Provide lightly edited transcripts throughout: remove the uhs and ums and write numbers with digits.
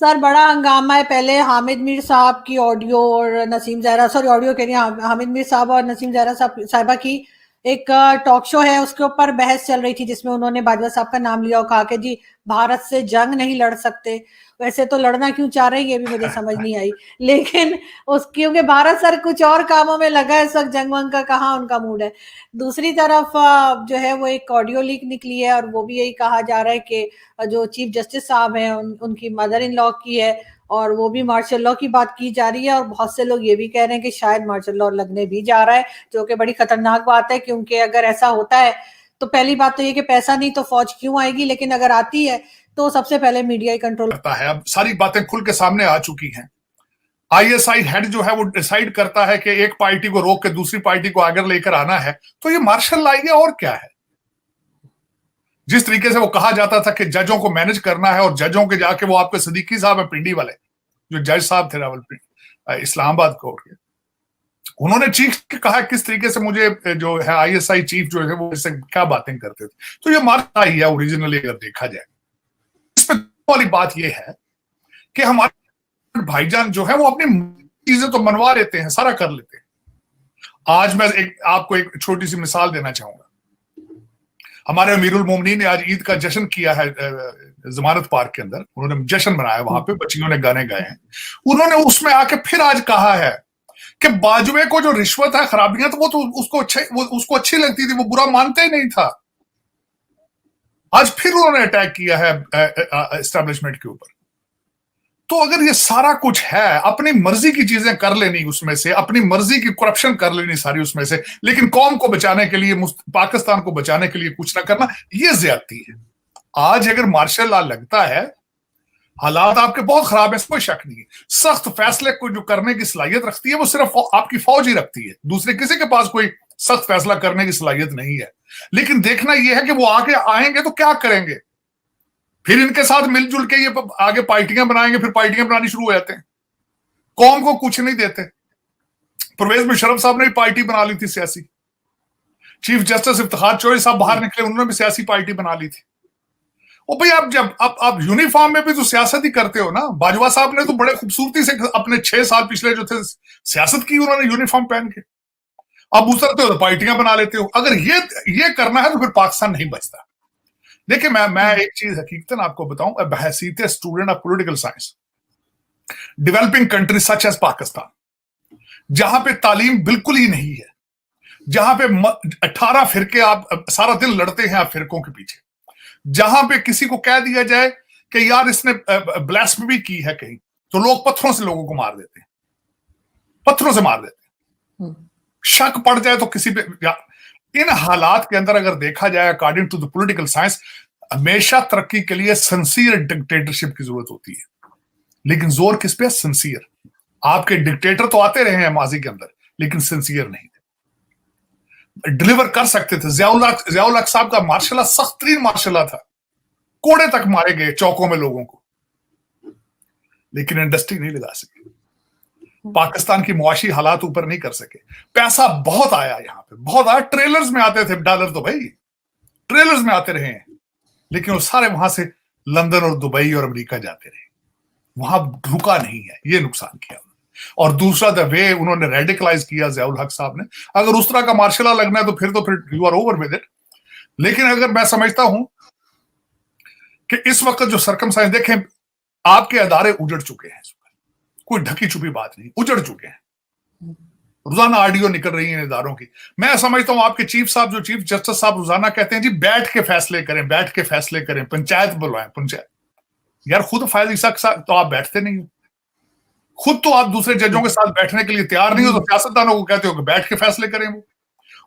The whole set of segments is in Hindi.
सर बड़ा हंगामा है। पहले हामिद मीर साहब की ऑडियो और नसीम जहरा, सॉरी ऑडियो कह रही हूँ, हामिद मीर साहब और नसीम जहरा साहिबा की एक टॉक शो है, उसके ऊपर बहस चल रही थी जिसमें उन्होंने बाजवा साहब का नाम लिया और कहा कि जी भारत से जंग नहीं लड़ सकते। वैसे तो लड़ना क्यों चाह रहे हैं ये भी मुझे समझ नहीं आई, लेकिन उस क्योंकि भारत सर कुछ और कामों में लगा है इस वक्त, जंग वंग का कहाँ उनका मूड है। दूसरी तरफ जो है वो एक ऑडियो लीक निकली है और वो भी यही कहा जा रहा है कि जो चीफ जस्टिस साहब हैं उनकी मदर इन लॉ की है और वो भी मार्शल लॉ की बात की जा रही है। और बहुत से लोग ये भी कह रहे हैं कि शायद मार्शल लॉ लगने भी जा रहा है, जो कि बड़ी खतरनाक बात है, क्योंकि अगर ऐसा होता है तो पहली बात तो ये कि पैसा नहीं तो फौज क्यों आएगी, लेकिन अगर आती है तो सबसे पहले मीडिया ही कंट्रोल करता है। अब सारी बातें खुल के सामने आ चुकी हैं। आईएसआई हेड जो है वो डिसाइड करता है कि एक पार्टी को रोक के दूसरी पार्टी को आगे लेकर आना है, तो ये मार्शल लॉ है और क्या है। जिस तरीके से वो कहा जाता था कि जजों को मैनेज करना है और जजों के जाके, वो आपके सदीकी साहब है पिंडी वाले, जो जज साहब थे रावलपिंडी इस्लामाबाद कोर्ट के, उन्होंने चीफ के कहा किस तरीके से मुझे जो है आईएसआई चीफ जो है वो इससे क्या बातें करते थे। तो ये मार्शल लॉ है ओरिजिनली अगर देखा जाए। इसमें वाली बात ये है कि हमारे भाईजान जो है वो अपनी चीजें तो मनवा लेते हैं, सारा कर लेते हैं। आज मैं आपको एक छोटी सी मिसाल देना चाहूंगा। हमारे अमीरुल मोमिनीन ने आज ईद का जश्न किया है जमानत पार्क के अंदर, उन्होंने जश्न मनाया, वहां पे बच्चियों ने गाने गाए हैं। उन्होंने उसमें आके फिर आज कहा है कि बाजवे को जो रिश्वत है, खराबियां, तो वो तो उसको अच्छी लगती थी, वो बुरा मानते ही नहीं था। आज फिर उन्होंने अटैक किया है एस्टेब्लिशमेंट के ऊपर। तो अगर ये सारा कुछ है, अपनी मर्जी की चीजें कर लेनी उसमें से, अपनी मर्जी की करप्शन कर लेनी सारी उसमें से, लेकिन कौम को बचाने के लिए, पाकिस्तान को बचाने के लिए कुछ ना करना, ये ज्यादती है। आज अगर मार्शल लॉ लगता है, हालात आपके बहुत खराब है, कोई शक नहीं है। सख्त फैसले को जो करने की सलाहियत रखती है वो सिर्फ आपकी फौज ही रखती है, दूसरे किसी के पास कोई सख्त फैसला करने की सलाहियत नहीं है। लेकिन देखना यह है कि वो आगे आएंगे तो क्या करेंगे, फिर इनके साथ मिलजुल के ये आगे पार्टियां बनाएंगे, फिर पार्टियां बनानी शुरू हो जाते हैं, कौम को कुछ नहीं देते। परवेज मुशर्रफ साहब ने भी पार्टी बना ली थी सियासी, चीफ जस्टिस इफ्तिखार चौधरी साहब बाहर निकले, उन्होंने भी सियासी पार्टी बना ली थी। और भाई आप जब आप यूनिफॉर्म में भी तो सियासत ही करते हो ना। बाजवा साहब ने तो बड़े खूबसूरती से अपने 6 साल पिछले जो थे सियासत की उन्होंने यूनिफॉर्म पहन के। अब उतरते हो तो पार्टियां बना लेते हो। अगर ये करना है तो फिर पाकिस्तान नहीं बचता। देखिए मैं एक चीज हकीकतन आपको बताऊं, बहसीत student of political science, developing country such as Pakistan, जहां पे तालीम बिल्कुल ही नहीं है, जहां पे 18 फिरके आप सारा दिन लड़ते हैं आप फिरकों के पीछे, जहां पे किसी को कह दिया जाए कि यार इसने ब्लास्फेमी की है कहीं, तो लोग पत्थरों से लोगों को मार देते हैं, पत्थरों से मार देते हैं। शक पड़ जाए तो किसी पे। इन हालात के अंदर अगर देखा जाए according to the political science, हमेशा तरक्की के लिए सिंसियर डिक्टेटरशिप की जरूरत होती है। लेकिन जोर किस पे? सिंसियर। आपके डिक्टेटर तो आते रहे हैं माजी के अंदर, लेकिन सिंसियर नहीं थे, डिलीवर कर सकते थे। जियाउल हक साहब का मार्शल लॉ सख्त तरीन मार्शल लॉ था, कोड़े तक मारे गए चौकों में लोगों को, लेकिन इंडस्ट्री नहीं लगा सकी, पाकिस्तान की मुआशी हालात ऊपर नहीं कर सके। पैसा बहुत आया, यहां पे बहुत आया, ट्रेलर्स में आते थे डॉलर, तो भाई ट्रेलर्स में आते रहे हैं, लेकिन वो सारे वहां से लंदन और दुबई और अमेरिका जाते रहे, वहां रुका नहीं है, ये नुकसान किया। और दूसरा द वे उन्होंने रेडिकलाइज किया जियाउल हक साहब ने, अगर उस तरह का मार्शल लॉ लगना है तो फिर you are over with it. लेकिन अगर मैं समझता हूं कि इस वक्त जो सर्कमस्टेंस देखें, आपके अदारे उजड़ चुके हैं, कोई ढकी छुपी बात नहीं, उजड़ चुके हैं। रोजाना ऑडियो निकल रही है इदारों की। मैं समझता हूं आपके चीफ साहब, जो चीफ जस्टिस साहब रोजाना कहते हैं जी बैठ के फैसले करें, बैठ के फैसले करें, पंचायत बुलवाएं, पंचायत। यार खुद फायद इसाक साहब तो आप बैठते नहीं हो, खुद तो आप दूसरे जजों के साथ बैठने के लिए तैयार नहीं हो, तो सियासतदानों को कहते हो कि बैठ के फैसले करें वो।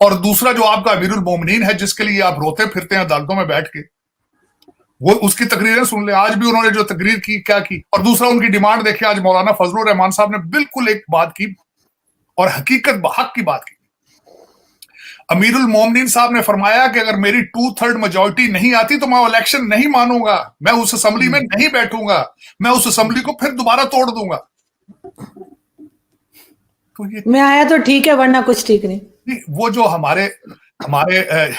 और दूसरा जो आपका अमीरुल मोमिनीन है, जिसके लिए आप रोते फिरते हैं अदालतों में बैठ के, वो उसकी तकरीरें सुन ले। आज भी उन्होंने जो तकरीर की क्या की। और दूसरा उनकी डिमांड देखिए, आज मौलाना फजलुर रहमान साहब ने बिल्कुल एक बात की और हकीकत हक की बात की। अमीरुल मोमिनीन साहब ने फरमाया कि अगर मेरी 2/3 मेजॉरिटी नहीं आती तो मैं इलेक्शन नहीं मानूंगा, मैं उस असेंबली में नहीं बैठूंगा, मैं उस असेंबली को फिर दोबारा तोड़ दूंगा। तो ये मैं आया तो ठीक है, वरना कुछ ठीक नहीं। वो जो हमारे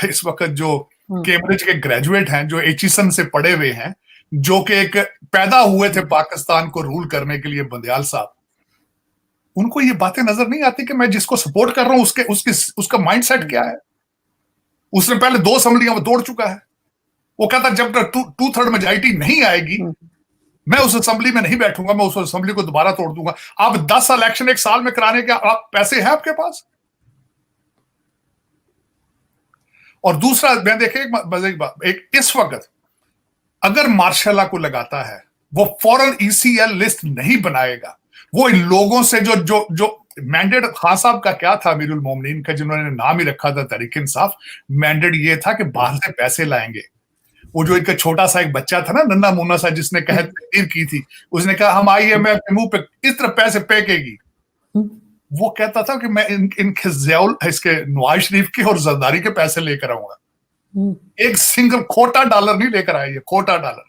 इस वक्त जो कैम्ब्रिज के ग्रेजुएट हैं, जो एचिसन से पढ़े हुए हैं, जो कि एक पैदा हुए थे पाकिस्तान को रूल करने के लिए, बंदयाल साहब, उनको ये बातें नजर नहीं आती कि मैं जिसको सपोर्ट कर रहा हूं उसका माइंडसेट क्या है। उसने पहले 2 असेंबलियां दौड़ चुका है। वो कहता जब तक 2/3 मेजॉरिटी नहीं आएगी मैं उस असेंबली में नहीं बैठूंगा, मैं उस असेंबली को दोबारा तोड़ दूंगा। आप 10 इलेक्शन एक साल में कराने के आप पैसे हैं आपके पास? और दूसरा मैं देखे एक इस वक्त अगर मार्शल को लगाता है वो फौरन ECL लिस्ट नहीं बनाएगा। वो इन लोगों से जो मैंडेट खान साहब का क्या था, अमीरुल मोमिनीन का, जिन्होंने नाम ही रखा था तहरीक इंसाफ, मैंडेट ये था कि बाहर से पैसे लाएंगे। वो जो इनका छोटा सा एक बच्चा था ना, नन्ना मुन्ना सा, जिसने तहरीर की थी, उसने कहा हम IMF के मुंह पे इस तरह पैसे फेंकेगी। वो कहता था कि मैं इनके इसके नवाज शरीफ के और जरदारी के पैसे लेकर आऊंगा। एक सिंगल खोटा डॉलर नहीं लेकर आया, ये खोटा डॉलर,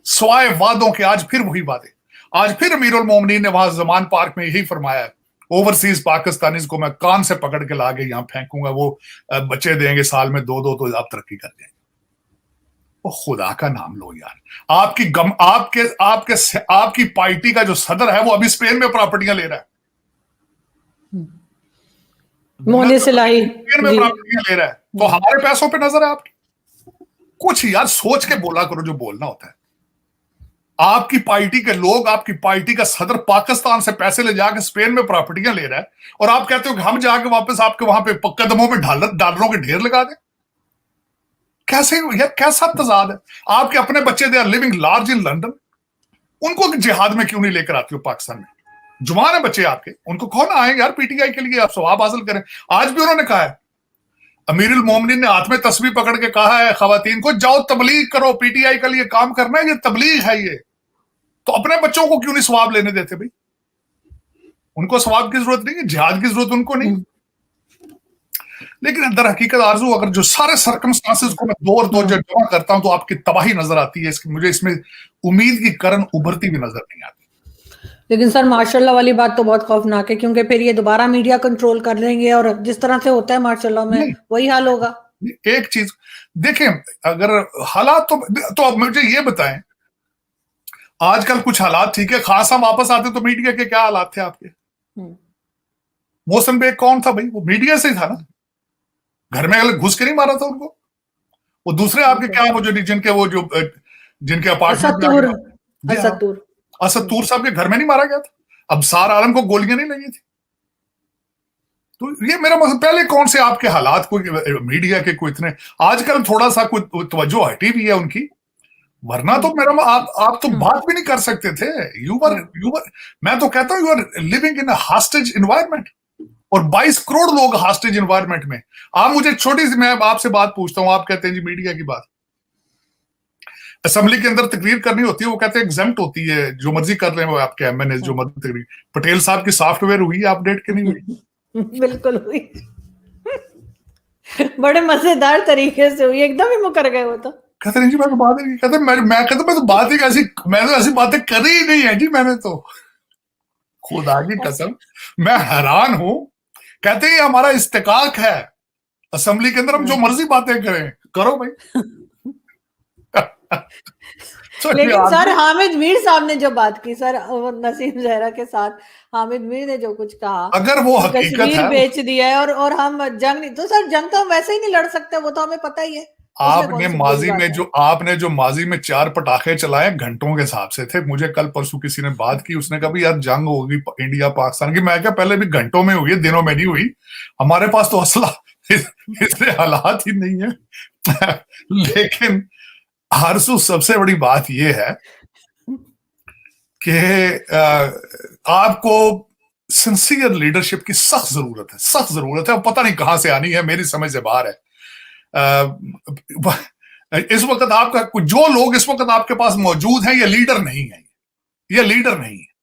स्वाय वादों के। आज फिर वही बातें, आज फिर अमीरुल मोमिनीन ने वहां जमान पार्क में यही फरमाया, ओवरसीज पाकिस्तानीज को मैं कान से पकड़ के लाके यहां फेंकूंगा, वो बच्चे देंगे साल में 2-2 तो आप तरक्की कर जाएंगे। वो खुदा का नाम लो यार। आपकी पार्टी का जो सदर है वो अभी स्पेन में प्रॉपर्टियां ले रहा है, मोहन सिलाई स्पेन में प्रॉपर्टियां ले रहा है, तो हमारे पैसों पे नजर है आपकी? कुछ यार सोच के बोला करो जो बोलना होता है। आपकी पार्टी के लोग, आपकी पार्टी का सदर पाकिस्तान से पैसे ले जाके स्पेन में प्रॉपर्टियां ले रहा है, और आप कहते हो कि हम जाके वापस आपके वहां पे कदमों में डॉलरों के ढेर लगा दें। कैसे यार, कैसा तजाद है? आपके अपने बच्चे they are living large in London, उनको जिहाद में क्यों नहीं लेकर आती हो पाकिस्तान में? जुबान है बच्चे आपके, उनको कौन आए यार PTI के लिए, आप सवाब हासिल करें। आज भी उन्होंने कहा है, अमीरुल मोमिनीन ने हाथ में तस्बीह पकड़ के कहा है खवातीन को, जाओ तबलीग करो, PTI के लिए काम करना है, ये तबलीग है ये। तो अपने बच्चों को क्यों नहीं सवाब लेने देते भाई? उनको सवाब की जरूरत नहीं है, जिहाद की जरूरत उनको नहीं। लेकिन अंदर हकीकत आरजू, अगर जो सारे सर्कमस्टांसेस को मैं दो जमा करता हूं तो आपकी तबाही नजर आती है। मुझे इसमें उम्मीद की किरण उभरती भी नजर नहीं आती। लेकिन सर मार्शल वाली बात तो बहुत खौफनाक है, क्योंकि फिर ये दोबारा मीडिया कंट्रोल कर लेंगे और जिस तरह से होता है मार्शल में वही हाल होगा। एक चीज देखें, अगर हालात तो अब मुझे ये बताएं, आजकल कुछ हालात ठीक है, खासा वापस आते तो मीडिया के क्या हालात थे आपके? मोहसिन बेग कौन था भाई? वो मीडिया से ही था ना, घर में घुस के नहीं मारा था उनको। वो दूसरे आपके क्या, वो जो जिनके अपार्टमेंट, असद तूर साहब के घर में नहीं मारा गया था? अब सार आलम को गोलियां नहीं लगी थी? तो ये मेरा मतलब, पहले कौन से आपके हालात को मीडिया के कोई इतने, आजकल थोड़ा सा कोई तवज्जो हटी भी है उनकी, वरना तो मेरा आप तो बात भी नहीं कर सकते थे। मैं तो कहता हूं you are living in a hostage environment, और 22 करोड़ लोग हॉस्टेज एनवायरनमेंट में। आप मुझे छोटी सी, मैं आपसे बात पूछता हूं, आप कहते हैं जी मीडिया की बात, असेंबली के अंदर तकरीर करनी होती है, वो कहते हैं एग्जेम्प्ट होती है, जो मर्जी कर रहे हैं वो आपके MNA, जो मर्जी तकरीर। पटेल साहब की सॉफ्टवेयर हुई है अपडेट कि नहीं हुई? बिल्कुल हुई, बड़े मजेदार तरीके से हुई, एकदम ही मुकर गए वो तो। कहते नहीं जी मैं तो बात ही कहते, मैं तो बात ही ऐसी बातें करी ही नहीं है जी मैंने तो, खुदा की कसम मैं हैरान हूं। कहते हैं हमारा इस्तेकाक है असेंबली के अंदर, हम जो मर्जी बातें करें, करो भाई। लेकिन सर हामिद मीर साहब ने जो बात की सर नसीम जहरा के साथ, हामिद मीर ने जो कुछ कहा, अगर वो हकीकत है, बेच दिया है और हम जंग नहीं, तो सर जंग तो हम वैसे ही नहीं लड़ सकते, वो तो हमें पता ही है। आपने माजी में 4 पटाखे चलाए घंटों के हिसाब से थे। मुझे कल परसों किसी ने बात की, उसने कहा यार जंग होगी इंडिया पाकिस्तान की। मैं क्या, पहले भी घंटों में हुई है, दिनों में नहीं हुई। हमारे पास तो असला इसलिए हालात ही नहीं है। लेकिन हरसू सबसे बड़ी बात यह है कि आपको सिंसियर लीडरशिप की सख्त जरूरत है। पता नहीं कहां से आनी है, मेरी समझ से बाहर है। इस वक्त आपका जो लोग इस वक्त आपके पास मौजूद हैं, ये लीडर नहीं है,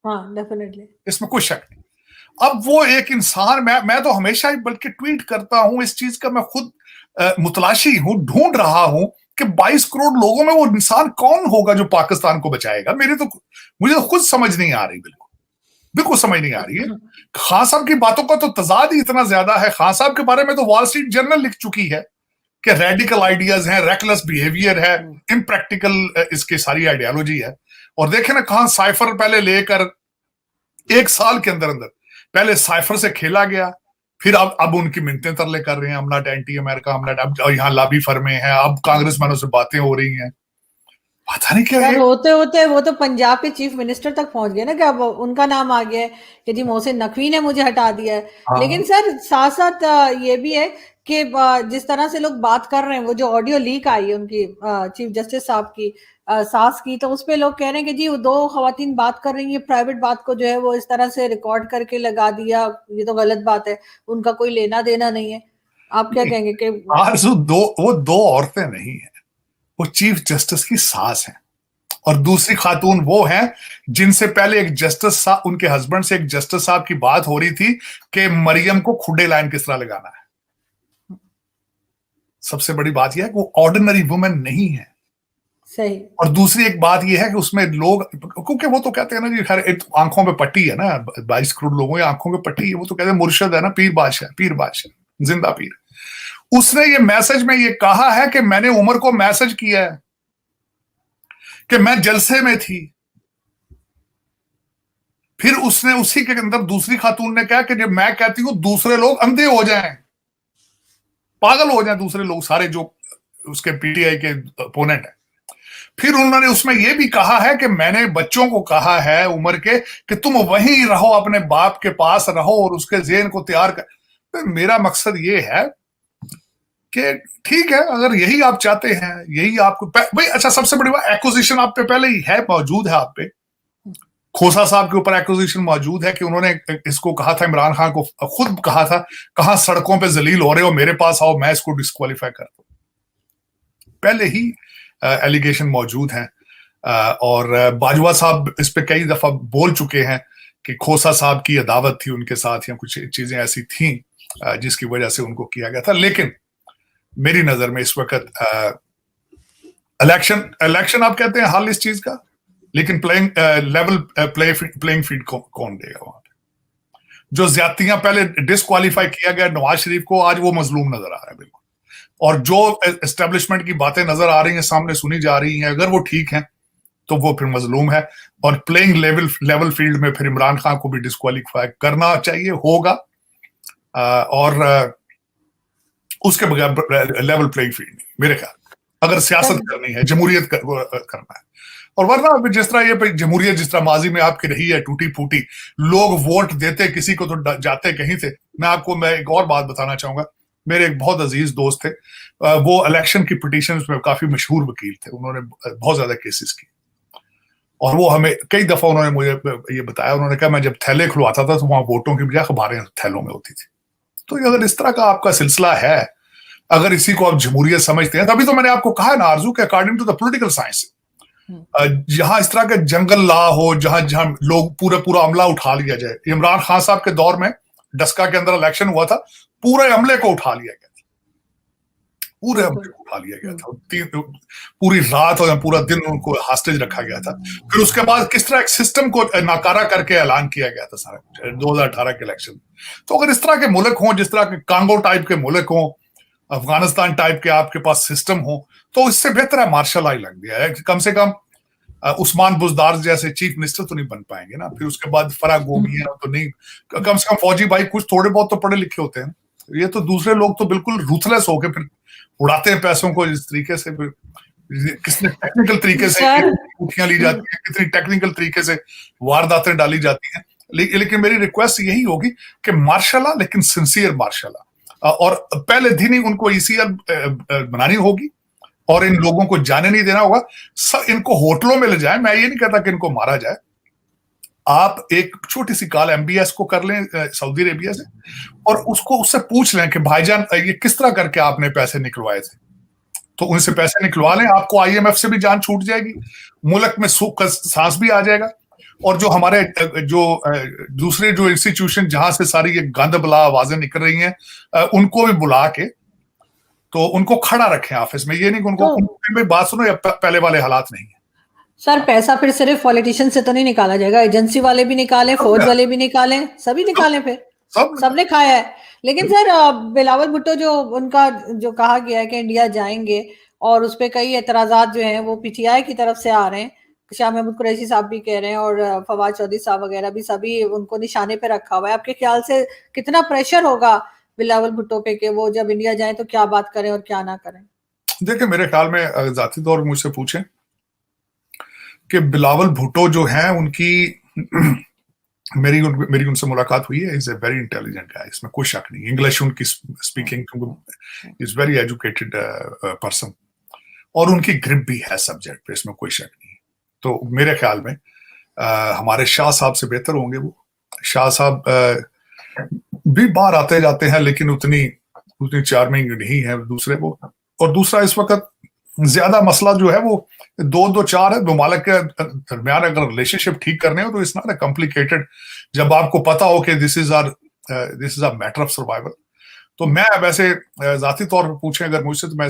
हाँ, डेफिनेटली, इसमें कोई शक नहीं। अब वो एक इंसान, मैं तो हमेशा ही बल्कि ट्वीट करता हूं इस चीज का, मैं खुद मुतलाशी हूं, ढूंढ रहा हूं कि 22 करोड़ लोगों में वो इंसान कौन होगा जो पाकिस्तान को बचाएगा। मुझे तो खुद समझ नहीं आ रही, बिल्कुल समझ नहीं आ रही है। खान साहब की बातों का तो तजाद ही इतना ज्यादा है। खान साहब के बारे में तो वॉल स्ट्रीट जर्नल लिख चुकी है कि रेडिकल आइडियाज हैं, रेकलेस बिहेवियर है, इम्प्रैक्टिकल इसकी सारी आइडियोलॉजी है। और देखे ना कहां साइफर पहले लेकर 1 साल के अंदर अंदर पहले साइफर से खेला गया, फिर अब उनकी मिन्नतें तरले कर रहे हैं, हम नॉट एंटी अमेरिका, हम नॉट, अब यहाँ लॉबी फर्में हैं, अब कांग्रेसमैनों से बातें हो रही हैं, पता नहीं क्या है। होते होते वो तो पंजाब के चीफ मिनिस्टर तक पहुंच गए ना, कि अब उनका नाम आ गया है कि जी मोहसिन नकवी ने मुझे हटा दिया है। हाँ। लेकिन सर साथ साथ ये भी है कि जिस तरह से लोग बात कर रहे हैं, वो जो ऑडियो लीक आई है उनकी चीफ जस्टिस साहब की सास की, तो उसपे लोग कह रहे हैं कि जी वो 2 खवातीन बात कर रही है, प्राइवेट बात को जो है वो इस तरह से रिकॉर्ड करके लगा दिया, ये तो गलत बात है, उनका कोई लेना देना नहीं है। आप क्या कहेंगे कि आरज़ू वो 2 औरतें नहीं है, वो चीफ जस्टिस की सास है, और दूसरी खातून वो है जिनसे पहले एक जस्टिस साहब, उनके हस्बैंड से एक जस्टिस साहब की बात हो रही थी कि मरियम को खुडे लाइन किस तरह लगाना है। सबसे बड़ी बात यह है कि वो ऑर्डिनरी वुमेन नहीं है। सही। और दूसरी एक बात यह है कि उसमें लोग, क्योंकि वो तो कहते हैं ना जी, खैर आंखों पे पट्टी है ना, 22 करोड़ लोगों की आंखों पे पट्टी है, वो तो कहते हैं मुर्शद है ना, पीर बादशाह जिंदा पीर। उसने ये मैसेज में ये कहा है कि मैंने उमर को मैसेज किया है कि मैं जलसे में थी। फिर उसने उसी के अंदर दूसरी खातून ने कहा कि जब मैं कहती हूं दूसरे लोग अंधे हो जाएं, पागल हो जाएं दूसरे लोग सारे जो उसके पीटीआई के अपोनेंट है। फिर उन्होंने उसमें यह भी कहा है कि मैंने बच्चों को कहा है उमर के कि तुम वहीं रहो, अपने बाप के पास रहो और उसके ज़हन को तैयार कर। तो मेरा मकसद ये है कि ठीक है, अगर यही आप चाहते हैं, यही आपको भाई, अच्छा सबसे बड़ी बात, एक्विजिशन आप पे पहले ही है, मौजूद है आप पे। खोसा साहब के ऊपर एक्विजिशन मौजूद है कि उन्होंने इसको कहा था, इमरान खान को खुद कहा था, कहां सड़कों पे जलील हो रहे हो, मेरे पास आओ, मैं इसको डिस्क्वालीफाई कर दूं। पहले ही एलिगेशन मौजूद हैं। और बाजवा साहब इस पे कई दफा बोल चुके हैं कि खोसा साहब की अदावत थी उनके साथ, या कुछ चीजें ऐसी थी जिसकी वजह से उनको किया गया था। लेकिन मेरी नजर में इस वक्त इलेक्शन आप कहते हैं हल इस चीज का, लेकिन प्लेइंग फील्ड कौन देगा वहां पे? जो ज्यादतियां पहले डिस्क्वालीफाई किया गया नवाज शरीफ को, आज वो मजलूम नजर आ रहा है बिल्कुल। और जो एस्टेब्लिशमेंट की बातें नजर आ रही हैं, सामने सुनी जा रही हैं, अगर वो ठीक हैं तो वो फिर मजलूम है। और प्लेइंग लेवल फील्ड में फिर इमरान खान को भी डिस्क्वालीफाई करना चाहिए, होगा। और उसके बगैर लेवल प्लेइंग फील्ड नहीं मेरे ख्याल, अगर सियासत करनी है, जमहूरियत करना है। और वरना जिस तरह ये जमहूरियत जिस तरह माजी में आपकी रही है टूटी फूटी, लोग वोट देते किसी को तो जाते कहीं थे। मैं एक और बात बताना चाहूंगा, मेरे एक बहुत अजीज दोस्त थे, वो इलेक्शन की पिटीशंस में काफी मशहूर वकील थे, उन्होंने बहुत ज्यादा केसेस की, और वो हमें कई दफा उन्होंने मुझे ये बताया, उन्होंने कहा मैं जब थैले खुलवाता था तो वहां वोटों की बजाय अखबारें थैलों में होती थी। तो अगर इस तरह का आपका सिलसिला है, अगर इसी को आप जमहूरियत समझते हैं, तभी तो मैंने आपको कहा ना आरजू के according to the political science, जहां इस तरह का जंगल लॉ हो, जहां लोग पूरा अमला उठा लिया जाए। इमरान खान साहब के दौर में डस्का के अंदर इलेक्शन हुआ था, पूरे अमले को उठा लिया गया था, पूरे अमले को उठा लिया गया था, पूरी रात और पूरा दिन उनको हॉस्टेज रखा गया था। फिर उसके बाद किस तरह एक सिस्टम को नाकारा करके ऐलान किया गया था सारा 2018 के इलेक्शन। तो अगर इस तरह के मुल्क हों, जिस तरह के कांगो टाइप के मुल्क हों, अफगानिस्तान टाइप के आपके पास सिस्टम हो, तो इससे बेहतर है मार्शल आई लग गया है। कम से कम उस्मान बुजदार जैसे चीफ मिनिस्टर तो नहीं बन पाएंगे ना, फिर उसके बाद फराग गोमी है तो नहीं, कम से कम फौजी भाई कुछ थोड़े बहुत तो पढ़े लिखे होते हैं। ये तो दूसरे लोग तो बिल्कुल रूथलेस होके फिर उड़ाते हैं पैसों को इस तरीके से। फिर कितने टेक्निकल तरीके से उठियां ली जाती हैं, कितनी टेक्निकल तरीके से वारदातें डाली जाती हैं। लेकिन मेरी रिक्वेस्ट यही होगी कि मार्शल लॉ, लेकिन सिंसियर मार्शल लॉ, और पहले दिन ही उनको ईसीआर बनानी होगी और इन लोगों को जाने नहीं देना होगा। सब इनको होटलों में ले जाए, मैं ये नहीं कहता कि इनको मारा जाए। आप एक छोटी सी कॉल एमबीएस को कर लें सऊदी अरेबिया से, और उससे पूछ लें कि भाईजान ये किस तरह करके आपने पैसे निकलवाए थे, तो उनसे पैसे निकलवा लें। आपको आईएमएफ से भी जान छूट जाएगी, मुल्क में सुख का सांस भी आ जाएगा। और जो हमारे दूसरे जो इंस्टीट्यूशन जहां से सारी ये गंद बला आवाजें निकल रही हैं, उनको भी बुला के तो उनको खड़ा रखें ऑफिस में। ये नहीं कि उनको बात सुनो, या पहले वाले हालात नहीं है। सर पैसा फिर सिर्फ पॉलिटिशियन से तो नहीं निकाला जाएगा, एजेंसी वाले भी निकालें, फौज वाले भी निकालें, सभी निकालें, फिर सबने खाया है। लेकिन सर बिलावल भुट्टो जो उनका जो कहा गया है कि इंडिया जाएंगे और उस पे कई एतराजात जो हैं वो पीटीआई की तरफ से आ रहे हैं, शाह महमूद कुरैशी साहब भी कह रहे हैं और फवाद चौधरी साहब वगैरह भी, सभी उनको निशाने पे रखा हुआ है। आपके ख्याल से कितना प्रेशर होगा बिलावल भुट्टो पे कि वो जब इंडिया जाए तो क्या बात करें और क्या ना करें? देखिए, मेरे ख्याल में जाती तौर पर मुझसे पूछें कि बिलावल भुट्टो जो है उनकी मेरी उनसे मुलाकात हुई है। इज ए वेरी इंटेलिजेंट गाय, इसमें कोई शक नहीं। इंग्लिश उनकी speaking is very educated person, और उनकी ग्रिप भी है सब्जेक्ट पे, इसमें कोई शक नहीं। तो मेरे ख्याल में हमारे शाह साहब से बेहतर होंगे वो। शाह साहब भी बाहर आते जाते हैं, लेकिन उतनी चार्मिंग नहीं है दूसरे वो। और दूसरा, इस वक्त ज्यादा मसला जो है वो 2-2-4 है। दो मालिक के दरमियान अगर रिलेशनशिप ठीक करने हो तो इट्स नॉट कॉम्प्लिकेटेड, जब आपको पता हो कि this is a matter of survival. तो मैं वैसे जाती तौर पर पूछें अगर मुझसे, तो मैं